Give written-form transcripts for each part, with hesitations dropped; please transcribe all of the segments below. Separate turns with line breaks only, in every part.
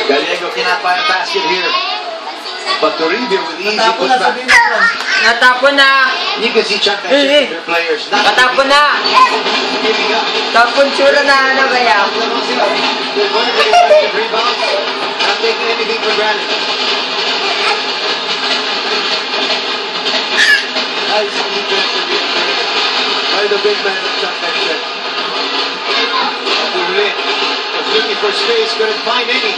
Gallego cannot find a basket here. But Toribio with easy putback.
Natapon na.
You can see Chuck and their players.
Natapon na. Tapon sura na ano kaya?
They're going to get rebounds. Not taking anything for granted. Nice defense by the big man of Chuck and Chuck. Was looking for space, couldn't find any.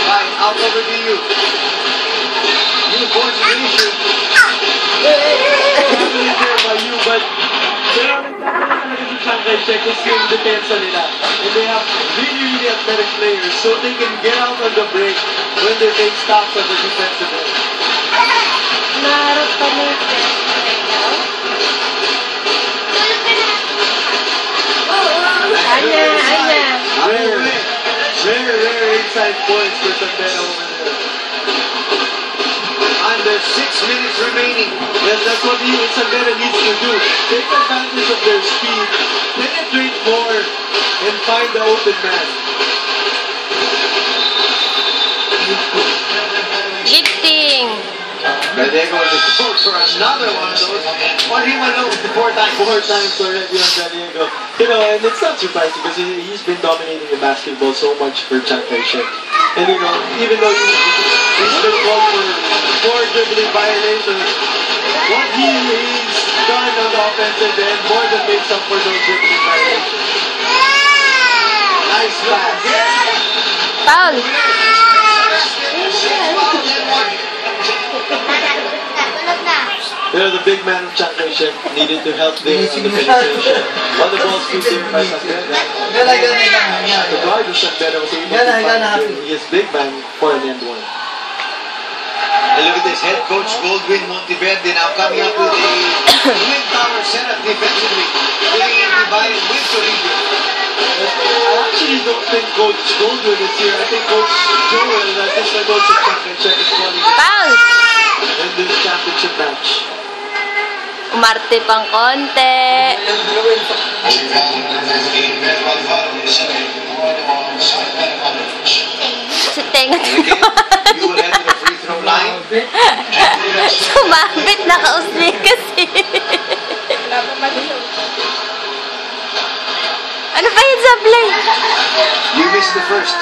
Right, out over to you. You forced the issue.
Probably there by you, but check is yung depensa nila. And they have really athletic players, so they can get out on the break when they take stops on the defensive end.
Naharap pa na yung
Rare inside points for Sandero over there.
Under 6 minutes remaining.
Yes, that's what Sandero needs to do. Take advantage of their speed, penetrate more, and find the open man.
gifting.
Gallego is exposed for another one of those. Or he went over 4 times.
4 times already on Gallego. You know, and it's not surprising because he's been dominating the basketball so much for Chiang Kai-shek. And you know, even though he's been called for 4 dribbling violations, what he's done on the offensive end more than makes up for those dribbling violations.
Nice pass.
Foul.
You know, the big man of Chiang Kai-shek needed to help there on the penetration. On the ball speed there by Sandero. The guard of Sandero was able to find his big man for an end one.
And look at this, head coach Goldwyn Monteverde now coming up with a twin tower setup defensively. Putting it divided with Toribio.
I actually don't think Coach Goldwyn is here. I think Coach Joel, that is the coach of Chiang Kai-shek, is calling
Foul.
in this championship match.
Umarte pang konti. Si tenga
You will head to the free throw line.
sumabit, nakausli kasi. Ano ba yun sa play?
You missed the first.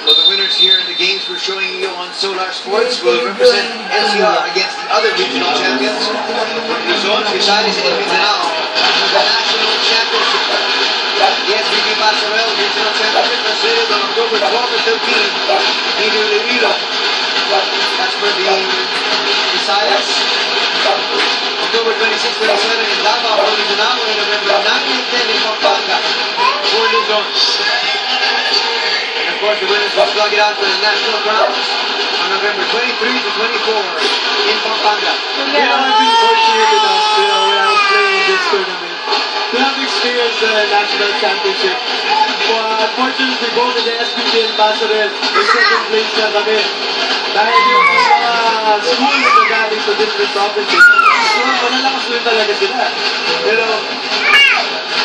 Well, the winners here in the games we're showing you on Solar Sports will represent NCR against the other regional champions. Luzon, Visayas, and Mindanao. The national championship. The SBB Pasarel Regional Championship was held on October 12 and 13 in Iloilo. That's for the Visayas. October 26, 27 in Davao for Mindanao, and November 9 and 10 in Pampanga for Luzon. And of course, the winners will slug it out for the national crowns on November 23 to 24 in Pampanga.
You know, I've been fortunate enough, you know, when I was playing this tournament, to have experienced the national championship. Unfortunately, both in the SBB and Pasarel, in second place na kami. Dahil yung mga schools na galing sa different provinces, so malalakas rin talaga sila. You know,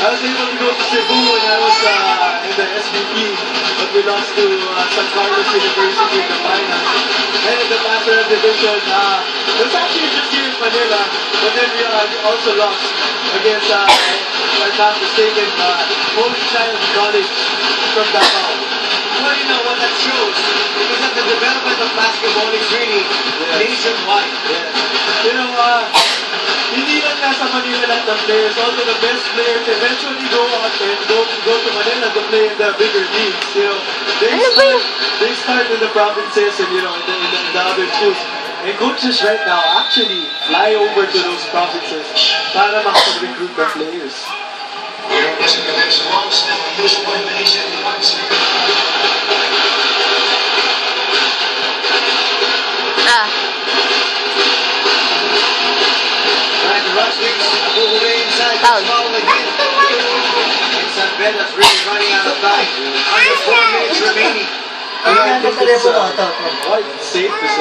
I was able to go to Cebu when I was in the SBB, but we lost to San Carlos University in the final. And in the Pasarel division, it was actually just here in Manila, but then we also lost against, if I'm not mistaken, Holy Child College from Davao.
Well, you know what that shows is that the development of basketball is really nationwide.
You know, hindi lang nasa Manila lang the players, also the best players eventually go out and go to Manila to play in the bigger leagues. You know, they start in the provinces and, you know, in the other schools. And coaches right now actually fly over to those provinces para makapag-recruit the players.
Foul again. And San Beda's really running out of time. Under 4 minutes remaining.
I think it's quite safe to say.